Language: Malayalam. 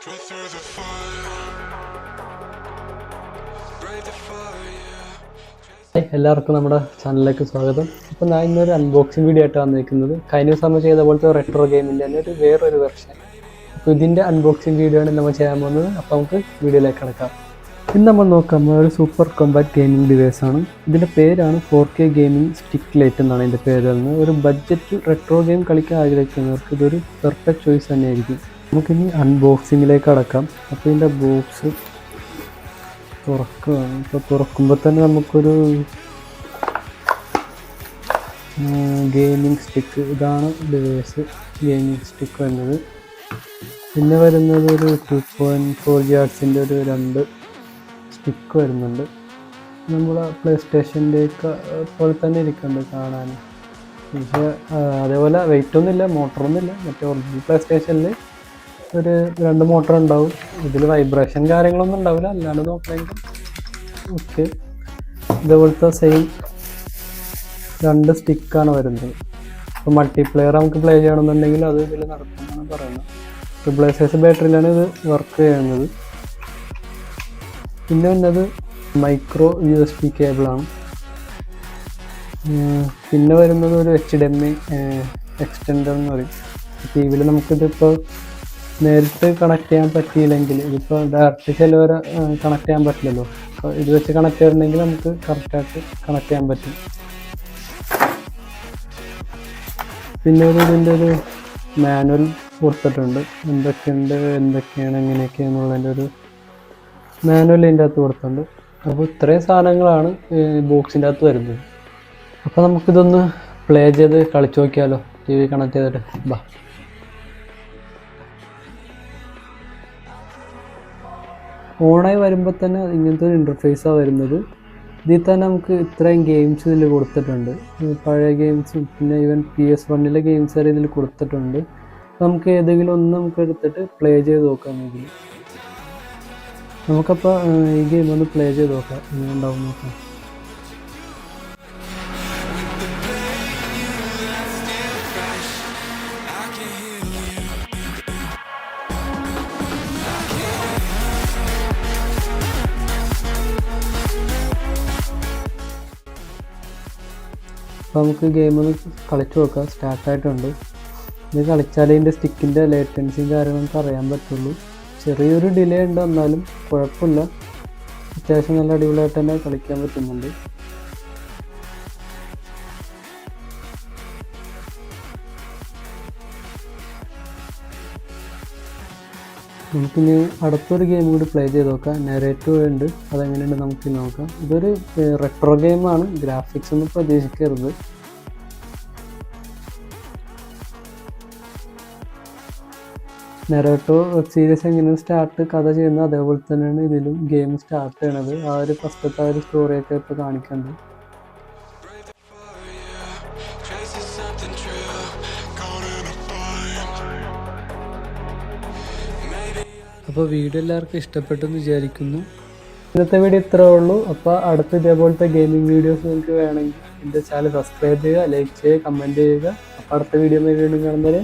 through the fire, break the fire. എല്ലാവർക്കും നമ്മുടെ ചാനലിലേക്ക് സ്വാഗതം. അപ്പോൾ ഞാൻ ഇന്നൊരു അൺബോക്സിങ് വീഡിയോ ആയിട്ട് വന്നിരിക്കുന്നത് കഴിഞ്ഞ ദിവസം നമ്മൾ ചെയ്ത പോലത്തെ റെട്രോ ഗെയിമിൻ്റെ തന്നെ വേറൊരു വെർഷൻ. അപ്പോൾ ഇതിൻ്റെ അൺബോക്സിങ് വീഡിയോ ആണ് നമ്മൾ ചെയ്യാൻ പോകുന്നത്. അപ്പോൾ നമുക്ക് വീഡിയോയിലേക്ക് കിടക്കാം. ഇന്ന് നമ്മൾ നോക്കാം ഒരു സൂപ്പർ കോമ്പാക്ട് ഗെയിമിംഗ് ഡിവൈസാണ്. ഇതിൻ്റെ പേരാണ് 4K ഗെയിമിംഗ് സ്റ്റിക്ക് ലൈറ്റ് എന്നാണ് ഇതിൻ്റെ പേര് വരുന്നത്. ഒരു ബഡ്ജറ്റ് റെട്രോ ഗെയിം കളിക്കാൻ ആഗ്രഹിക്കുന്നവർക്ക് ഇതൊരു പെർഫെക്റ്റ് ചോയ്സ് തന്നെയായിരിക്കും. നമുക്കിനി അൺബോക്സിങ്ങിലേക്ക് കടക്കാം. അപ്പോൾ ഇതിൻ്റെ ബോക്സ് തുറക്കുകയാണ്. ഇപ്പോൾ തുറക്കുമ്പോൾ തന്നെ നമുക്കൊരു ഗെയിമിംഗ് സ്റ്റിക്ക്, ഇതാണ് ഡിവൈസ് ഗെയിമിംഗ് സ്റ്റിക്ക് വരുന്നത്. പിന്നെ വരുന്നത് ഒരു 2.4 GHz ഒരു 2 സ്റ്റിക്ക് വരുന്നുണ്ട്. നമ്മൾ പ്ലേ സ്റ്റേഷൻ്റെ പോലെ തന്നെ ഇരിക്കുന്നുണ്ട് കാണാൻ. പക്ഷേ അതേപോലെ വെയിറ്റ് ഒന്നുമില്ല, മോട്ടറൊന്നുമില്ല. മറ്റേ ഒറിജിനൽ പ്ലേ സ്റ്റേഷനിൽ ഒരു 2 മോട്ടർ ഉണ്ടാവും. ഇതിൽ വൈബ്രേഷൻ കാര്യങ്ങളൊന്നും ഉണ്ടാവില്ല. അല്ലാണ്ട് നോക്കണമെങ്കിൽ ഓക്കെ. ഇതേപോലത്തെ സെയിം 2 സ്റ്റിക്കാണ് വരുന്നത്. അപ്പോൾ മൾട്ടിപ്ലെയർ നമുക്ക് പ്ലേ ചെയ്യണമെന്നുണ്ടെങ്കിൽ അത് ഇതിൽ നടക്കുമെന്നാണ് പറയുന്നത്. ട്രിപ്പിൾ എസ് ബാറ്ററിയിലാണ് ഇത് വർക്ക് ചെയ്യുന്നത്. പിന്നെ വന്നത് മൈക്രോ USB കേബിളാണ്. പിന്നെ വരുന്നത് ഒരു HDMI എക്സ്റ്റൻഡർ എന്ന് പറയും. ടി വിയിൽ നമുക്കിതിപ്പോൾ നേരിട്ട് കണക്ട് ചെയ്യാൻ പറ്റിയില്ലെങ്കിൽ, ഇതിപ്പോൾ ഡയറക്റ്റ് ചിലവർ കണക്ട് ചെയ്യാൻ പറ്റില്ലല്ലോ. അപ്പോൾ ഇത് വെച്ച് കണക്ട് ചെയ്തിട്ടുണ്ടെങ്കിൽ നമുക്ക് കറക്റ്റായിട്ട് കണക്ട് ചെയ്യാൻ പറ്റും. പിന്നെ ഇതിൻ്റെ ഒരു മാനുവൽ കൊടുത്തിട്ടുണ്ട്. എന്തൊക്കെയാണ് എങ്ങനെയൊക്കെയാണെന്നുള്ളതിൻ്റെ ഒരു മാനുവൽ ഇതിൻ്റെ അകത്ത് കൊടുത്തിട്ടുണ്ട്. അപ്പോൾ ഇത്രയും സാധനങ്ങളാണ് ബോക്സിൻ്റെ അകത്ത് വരുന്നത്. അപ്പോൾ നമുക്കിതൊന്ന് പ്ലേ ചെയ്ത് കളിച്ചു നോക്കിയാലോ, TV കണക്ട് ചെയ്തിട്ട്. ബാ. ഓണായി വരുമ്പോൾ തന്നെ ഇങ്ങനത്തെ ഒരു ഇൻ്റർഫേസാണ് വരുന്നത്. ഇതിൽ തന്നെ നമുക്ക് ഇത്രയും ഗെയിംസ് ഇതിൽ കൊടുത്തിട്ടുണ്ട്. പഴയ ഗെയിംസും പിന്നെ ഈവൻ PS1 ഗെയിംസ് വരെ ഇതിൽ കൊടുത്തിട്ടുണ്ട്. നമുക്ക് ഏതെങ്കിലും ഒന്ന് നമുക്ക് എടുത്തിട്ട് പ്ലേ ചെയ്ത് നോക്കാം. നമുക്കപ്പോൾ ഈ ഗെയിം ഒന്ന് പ്ലേ ചെയ്ത് നോക്കാം, എങ്ങനെ ഉണ്ടാവും നോക്കാം. അപ്പോൾ നമുക്ക് ഗെയിം ഒന്ന് കളിച്ചു നോക്കാം. സ്റ്റാർട്ടായിട്ടുണ്ട്. ഇത് കളിച്ചാലേ ഇതിൻ്റെ സ്റ്റിക്കിൻ്റെ ലേറ്റൻസിയും കാര്യങ്ങളൊക്കെ അറിയാൻ പറ്റുള്ളൂ. ചെറിയൊരു ഡിലേ ഉണ്ട്, എന്നാലും കുഴപ്പമില്ല. അത്യാവശ്യം നല്ല അടിപൊളിയായിട്ട് തന്നെ കളിക്കാൻ പറ്റുന്നുണ്ട്. നമുക്കിനി അടുത്തൊരു ഗെയിം കൂടി പ്ലേ ചെയ്ത് നോക്കാം. നെറേറ്റീവ് ഉണ്ട്, അതെങ്ങനെയുണ്ട് നമുക്ക് നോക്കാം. ഇതൊരു റെട്രോ ഗെയിമാണ്, ഗ്രാഫിക്സ് ഒന്നും പ്രതീക്ഷിക്കരുത്. നെറേറ്റോ വെബ് സീരീസ് എങ്ങനെയാണ് സ്റ്റാർട്ട് കഥ ചെയ്യുന്നത് അതേപോലെ തന്നെയാണ് ഇതിലും ഗെയിം സ്റ്റാർട്ട് ചെയ്യണത്. ആ ഒരു ഫസ്റ്റത്തെ ആ ഒരു സ്റ്റോറിയൊക്കെ ഇപ്പോൾ കാണിക്കുന്നുണ്ട്. അപ്പോൾ വീഡിയോ എല്ലാവർക്കും ഇഷ്ടപ്പെട്ടെന്ന് വിചാരിക്കുന്നു. ഇന്നത്തെ വീഡിയോ ഇത്രേ ഉള്ളൂ. അപ്പോൾ അടുത്ത ഇതേപോലത്തെ ഗെയിമിംഗ് വീഡിയോസ് നിങ്ങൾക്ക് വേണമെങ്കിൽ എൻ്റെ ചാനൽ സബ്സ്ക്രൈബ് ചെയ്യുക, ലൈക്ക് ചെയ്യുക, കമൻറ്റ് ചെയ്യുക. അപ്പോൾ അടുത്ത വീഡിയോ വീണ്ടും കാണുന്നത്